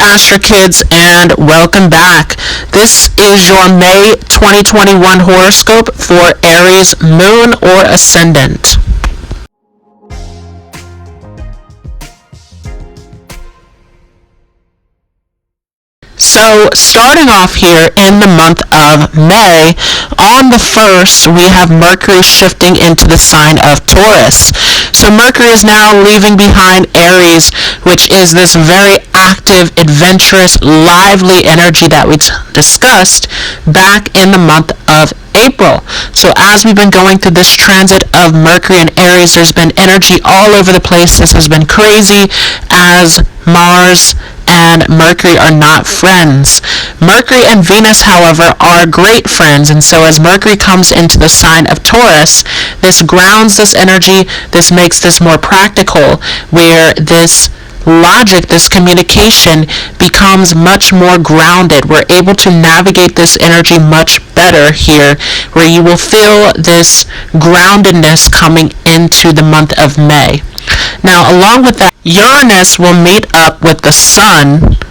Astro Kids, and welcome back. This is your May 2021 horoscope for Aries, Moon, or Ascendant. So, starting off here in the month of May, on the 1st, we have Mercury shifting into the sign of Taurus. So Mercury is now leaving behind Aries, which is this very active, adventurous, lively energy that we discussed back in the month of April. So as we've been going through this transit of Mercury and Aries, there's been energy all over the place. This has been crazy as Mars and Mercury are not friends. Mercury and Venus, however, are great friends, and so as Mercury comes into the sign of Taurus, this grounds this energy, this makes this more practical, where this logic, this communication becomes much more grounded. We're able to navigate this energy much better here, where you will feel this groundedness coming into the month of May. Now, along with that, Uranus will meet up with the Sun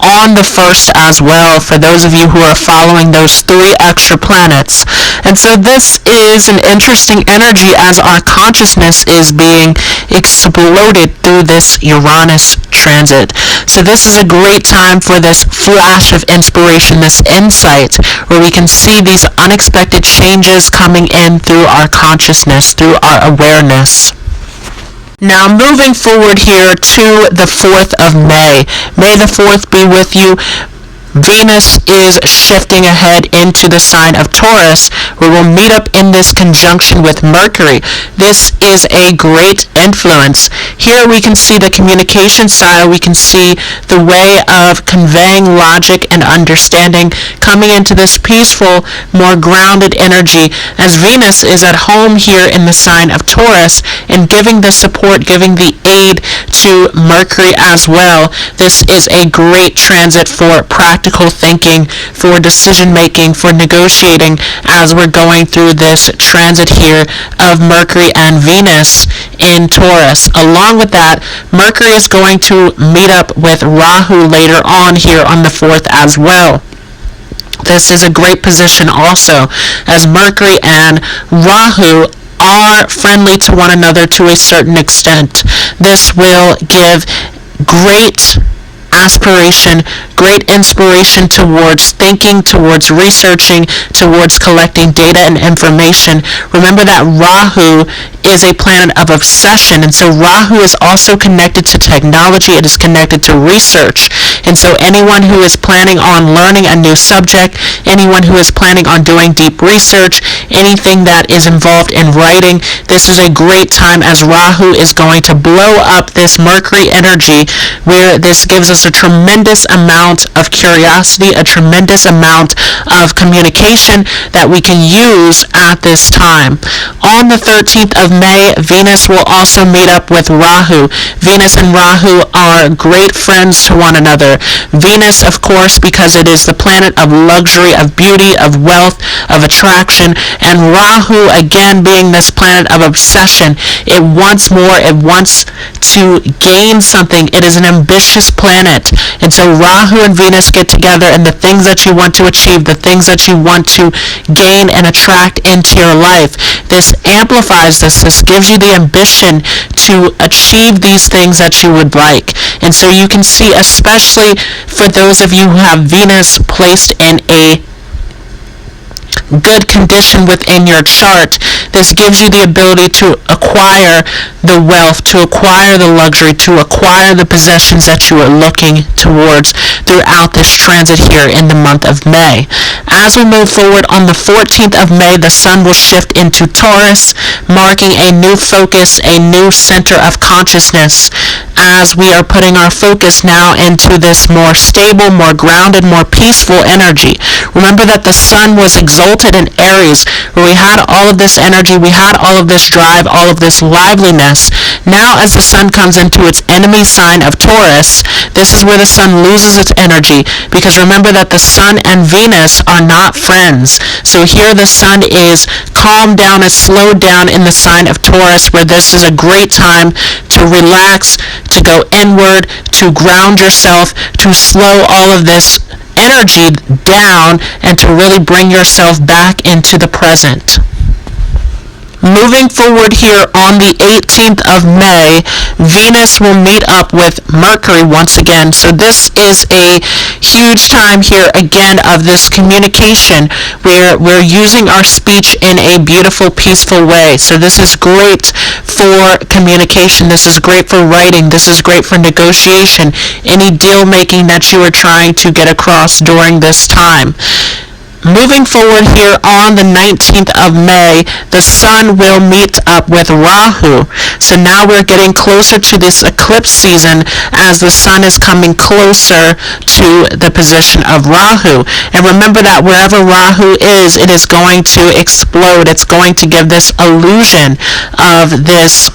on the 1st as well, for those of you who are following those 3 extra planets. And so this is an interesting energy as our consciousness is being exploded through this Uranus transit. So this is a great time for this flash of inspiration, this insight, where we can see these unexpected changes coming in through our consciousness, through our awareness. Now, moving forward here to the 4th of May. May the 4th be with you. Venus is shifting ahead into the sign of Taurus, where we'll meet up in this conjunction with Mercury. This is a great influence. Here we can see the communication style. We can see the way of conveying logic and understanding coming into this peaceful, more grounded energy, as Venus is at home here in the sign of Taurus and giving the support, giving the aid to Mercury as well. This is a great transit for practical thinking, for decision making, for negotiating, as we're going through this transit here of Mercury and Venus in Taurus. Along with that, Mercury is going to meet up with Rahu later on here on the 4th as well. This is a great position also, as Mercury and Rahu are friendly to one another to a certain extent. This will give great aspiration, great inspiration towards thinking, towards researching, towards collecting data and information. Remember that Rahu is a planet of obsession, and so Rahu is also connected to technology. It is connected to research, and so anyone who is planning on learning a new subject, anyone who is planning on doing deep research, anything that is involved in writing, this is a great time, as Rahu is going to blow up this Mercury energy, where this gives us a tremendous amount of curiosity, a tremendous amount of communication that we can use at this time. On the 13th of May, Venus will also meet up with Rahu. Venus and Rahu are great friends to one another. Venus, of course, because it is the planet of luxury, of beauty, of wealth, of attraction, and Rahu, again, being this planet of obsession. It wants more. It wants to gain something. It is an ambitious planet. And so Rahu and Venus get together, and the things that you want to achieve, the things that you want to gain and attract into your life, this amplifies this. This gives you the ambition to achieve these things that you would like. And so you can see, especially for those of you who have Venus placed in a good condition within your chart, this gives you the ability to acquire the wealth, to acquire the luxury, to acquire the possessions that you are looking towards throughout this transit here in the month of May. As we move forward on the 14th of May, the Sun will shift into Taurus, marking a new focus, a new center of consciousness, as we are putting our focus now into this more stable, more grounded, more peaceful energy. Remember that the Sun was exalted in Aries, where we had all of this energy, we had all of this drive, all of this liveliness. Now, as the Sun comes into its enemy sign of Taurus, this is where the Sun loses its energy, because remember that the Sun and Venus are not friends. So here the Sun is calmed down, is slowed down in the sign of Taurus, where this is a great time to to relax, to go inward, to ground yourself, to slow all of this energy down, and to really bring yourself back into the present. Moving forward here on the 18th of May, Venus will meet up with Mercury once again. So this is a huge time here again of this communication where we're using our speech in a beautiful, peaceful way. So this is great for communication. This is great for writing. This is great for negotiation. Any deal making that you are trying to get across during this time. Moving forward here on the 19th of May, the Sun will meet up with Rahu. So now we're getting closer to this eclipse season as the Sun is coming closer to the position of Rahu. And remember that wherever Rahu is, it is going to explode. It's going to give this illusion of this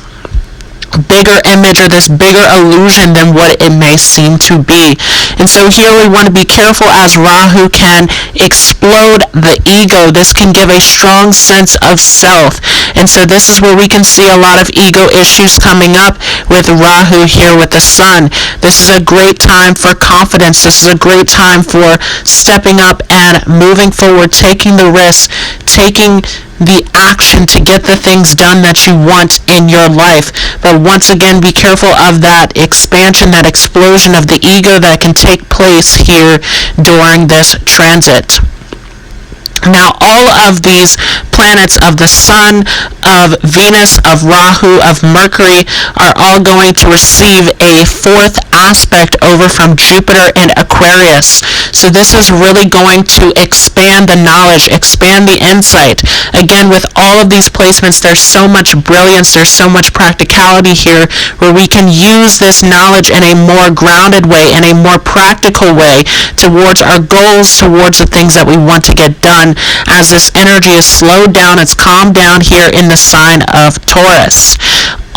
bigger image or this bigger illusion than what it may seem to be. And so here we want to be careful as Rahu can explode the ego. This can give a strong sense of self. And so this is where we can see a lot of ego issues coming up with Rahu here with the Sun. This is a great time for confidence. This is a great time for stepping up and moving forward, taking the risk, taking the action to get the things done that you want in your life. But once again, be careful of that expansion, that explosion of the ego that can take place here during this transit. Now, all of these planets of the Sun, of Venus, of Rahu, of Mercury are all going to receive a fourth aspect over from Jupiter and Aquarius. So this is really going to expand the knowledge, expand the insight. Again, with all of these placements, there's so much brilliance, there's so much practicality here where we can use this knowledge in a more grounded way, in a more practical way towards our goals, towards the things that we want to get done. As this energy is slowed down, it's calmed down here in the sign of Taurus.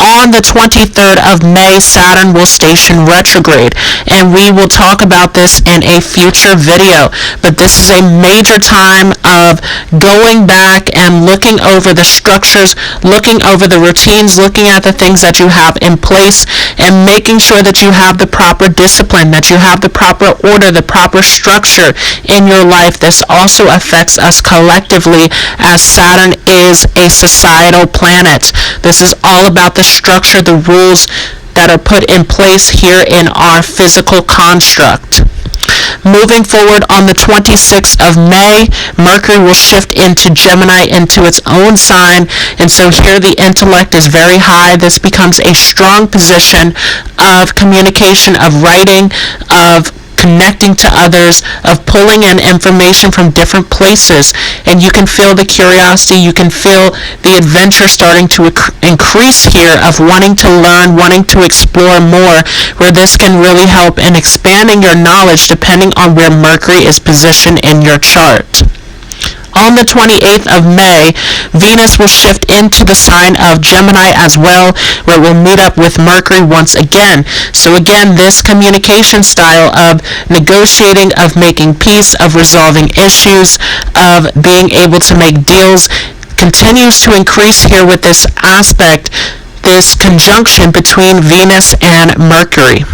On the 23rd of May, Saturn will station retrograde, and we will talk about this in a future video. But this is a major time of going back and looking over the structures, looking over the routines, looking at the things that you have in place, and making sure that you have the proper discipline, that you have the proper order, the proper structure in your life. This also affects us collectively as Saturn is a societal planet. This is all about the structure, the rules that are put in place here in our physical construct. Moving forward on the 26th of May, Mercury will shift into Gemini, into its own sign, and so here the intellect is very high. This becomes a strong position of communication, of writing, of connecting to others, of pulling in information from different places, and you can feel the curiosity, you can feel the adventure starting to increase here of wanting to learn, wanting to explore more, where this can really help in expanding your knowledge depending on where Mercury is positioned in your chart. On the 28th of May, Venus will shift into the sign of Gemini as well, where it will meet up with Mercury once again. So again, this communication style of negotiating, of making peace, of resolving issues, of being able to make deals continues to increase here with this aspect, this conjunction between Venus and Mercury.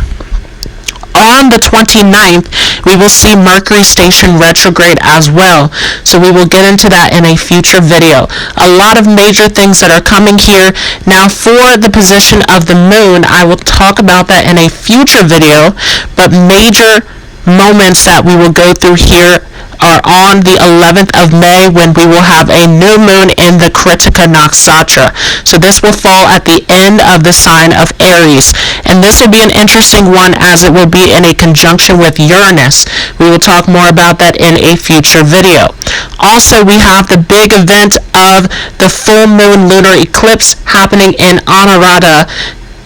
On the 29th, we will see Mercury station retrograde as well. So we will get into that in a future video. A lot of major things that are coming here. Now for the position of the moon, I will talk about that in a future video, but major moments that we will go through here are on the 11th of May when we will have a new moon in the Kritika Nakshatra. So this will fall at the end of the sign of Aries. And this will be an interesting one as it will be in a conjunction with Uranus. We will talk more about that in a future video. Also, we have the big event of the full moon lunar eclipse happening in Anuradha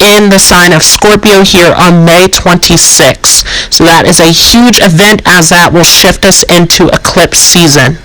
in the sign of Scorpio here on May 26th. So that is a huge event as that will shift us into eclipse season.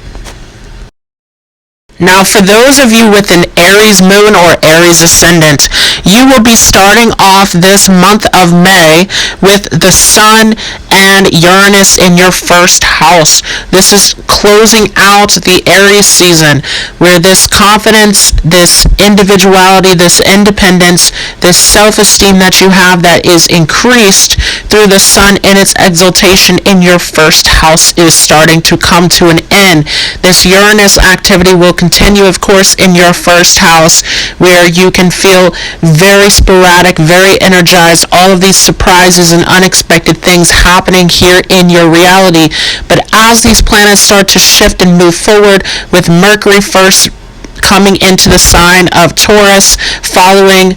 Now, for those of you with an Aries moon or Aries ascendant, you will be starting off this month of May with the Sun and Uranus in your first house. This is closing out the Aries season, where this confidence, this individuality, this independence, this self-esteem that you have that is increased through the Sun in its exaltation in your first house is starting to come to an end. This Uranus activity will continue, of course, in your first house, where you can feel very sporadic, very energized, all of these surprises and unexpected things happening here in your reality. But as these planets start to shift and move forward, with Mercury first coming into the sign of Taurus, following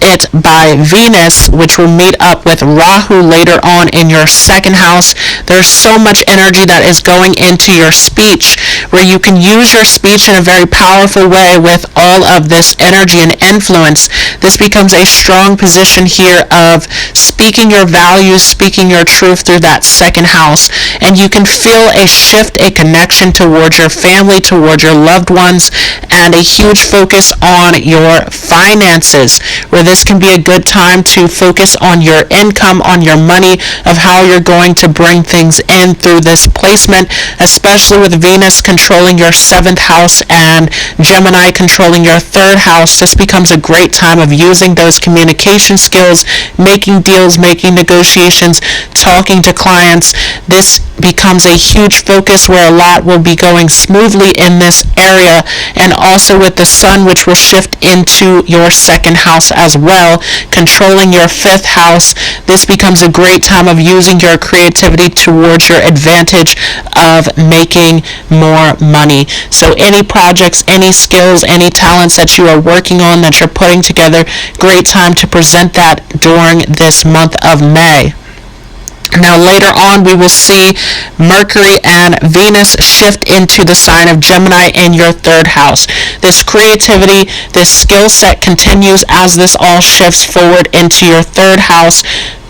it by Venus, which will meet up with Rahu later on in your second house. There's so much energy that is going into your speech, where you can use your speech in a very powerful way with all of this energy and influence. This becomes a strong position here of speaking your values, speaking your truth through that second house. And you can feel a shift, a connection towards your family, towards your loved ones, and a huge focus on your finances, where this can be a good time to focus on your income, on your money, of how you're going to bring things in through this placement, especially with Venus controlling your 7th house and Gemini controlling your 3rd house. This becomes a great time of using those communication skills, making deals, making negotiations, talking to clients. This becomes a huge focus where a lot will be going smoothly in this area. And also with the Sun, which will shift into your 2nd house as well, controlling your 5th house, this becomes a great time of using your creativity towards your advantage of making more money. So any projects, any skills, any talents that you are working on, that you're putting together, great time to present that during this month of May. Now later on, we will see Mercury and Venus shift into the sign of Gemini in your 3rd house. This creativity, this skill set continues as this all shifts forward into your 3rd house,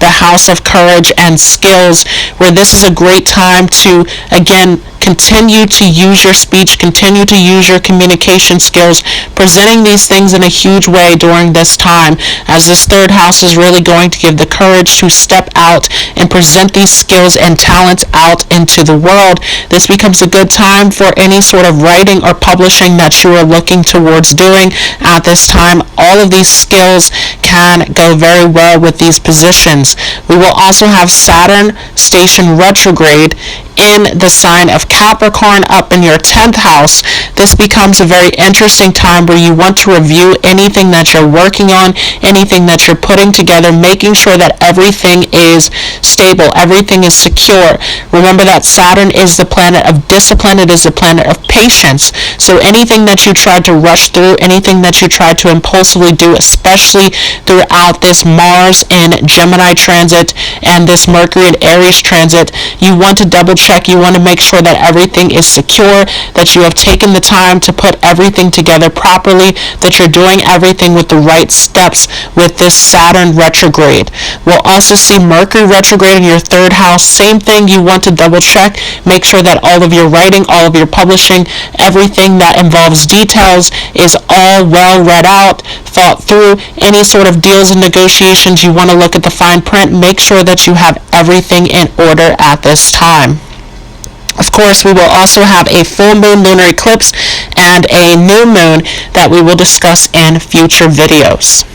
the house of courage and skills, where this is a great time to, again, continue to use your speech, continue to use your communication skills, presenting these things in a huge way during this time, as this 3rd house is really going to give the courage to step out and present these skills and talents out into the world. This becomes a good time for any sort of writing or publishing that you are looking towards doing at this time. All of these skills can go very well with these positions. We will also have Saturn station retrograde in the sign of Capricorn up in your 10th house. This becomes a very interesting time where you want to review anything that you're working on, anything that you're putting together, making sure that everything is stable, everything is secure. Remember that Saturn is the planet of discipline, it is the planet of patience. So anything that you try to rush through, anything that you try to impulsively do, especially throughout this Mars in Gemini transit and this Mercury in Aries transit, you want to double check, you want to make sure that everything is secure, that you have taken the time to put everything together properly, that you're doing everything with the right steps with this Saturn retrograde. We'll also see Mercury retrograde in your 3rd house. Same thing, you want to double check, make sure that all of your writing, all of your publishing, everything that involves details is all well read out, thought through. Any sort of deals and negotiations, you want to look at the fine print, make sure that you have everything in order at this time. Of course, we will also have a full moon lunar eclipse and a new moon that we will discuss in future videos.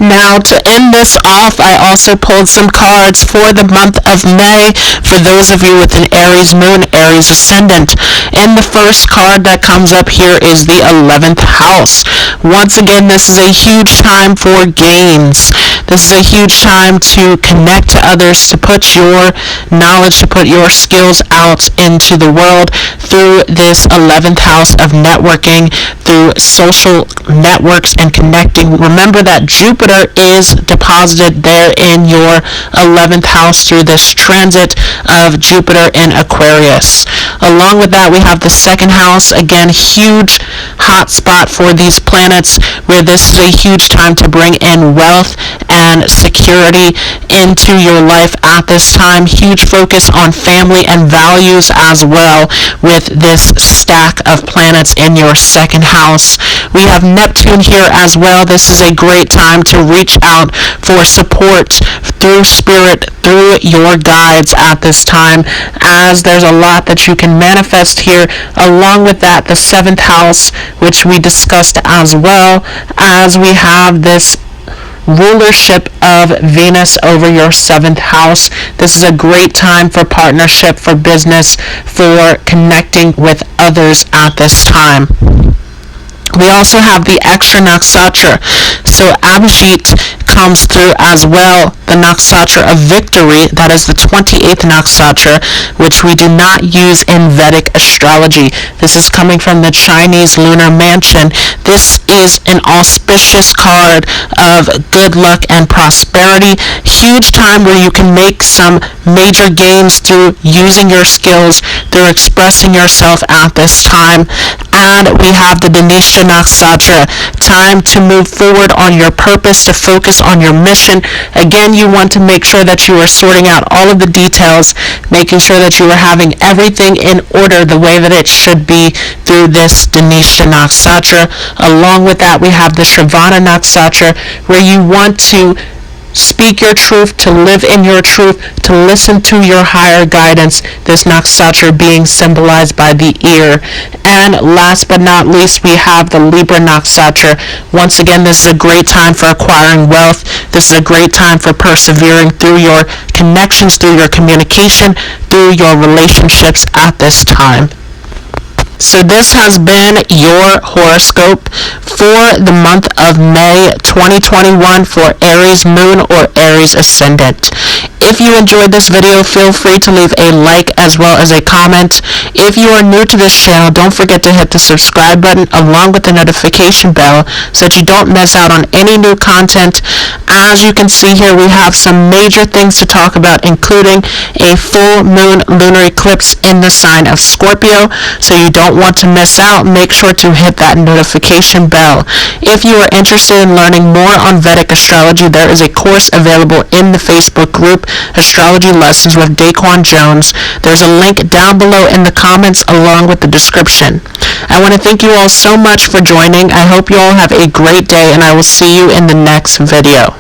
Now, to end this off, I also pulled some cards for the month of May for those of you with an Aries moon, Aries ascendant. And the first card that comes up here is the 11th house. Once again, this is a huge time for gains. This is a huge time to connect to others, to put your knowledge, to put your skills out into the world through this 11th house of networking, through social networks and connecting. Remember that Jupiter Jupiter is deposited there in your 11th house through this transit of Jupiter in Aquarius. Along with that, we have the second house, again, huge hot spot for these planets, where this is a huge time to bring in wealth and security into your life at this time. Huge focus on family and values as well with this stack of planets in your second house. We have Neptune here as well. This is a great time to reach out for support through spirit, through your guides at this time, as there's a lot that you can manifest here. Along with that, the seventh house, which we discussed as well, as we have this rulership of Venus over your seventh house. This is a great time for partnership, for business, for connecting with others at this time. We also have the extra nakshatra. So Abhijit comes through as well, the nakshatra of victory. That is the 28th nakshatra, which we do not use in Vedic astrology. This is coming from the Chinese lunar mansion. This is an auspicious card of good luck and prosperity. Huge time where you can make some major gains through using your skills, through expressing yourself at this time. And we have the Danisha nakshatra, time to move forward on your purpose, to focus on your mission. Again, you want to make sure that you are sorting out all of the details, making sure that you are having everything in order the way that it should be through this Danisha nakshatra. Along with that, we have the Shravana nakshatra, where you want to speak your truth, to live in your truth, to listen to your higher guidance, this nakshatra being symbolized by the ear. And last but not least, we have the Libra nakshatra. Once again, this is a great time for acquiring wealth. This is a great time for persevering through your connections, through your communication, through your relationships at this time. So this has been your horoscope for the month of May 2021 for Aries Moon or Aries Ascendant. If you enjoyed this video, feel free to leave a like as well as a comment. If you are new to this channel, don't forget to hit the subscribe button along with the notification bell so that you don't miss out on any new content. As you can see here, we have some major things to talk about, including a full moon lunar eclipse in the sign of Scorpio. So you don't want to miss out. Make sure to hit that notification bell. If you are interested in learning more on Vedic astrology, there is a course available in the Facebook group, Astrology Lessons with Daquan Jones. There's a link down below in the comments along with the description. I want to thank you all so much for joining. I hope you all have a great day, and I will see you in the next video.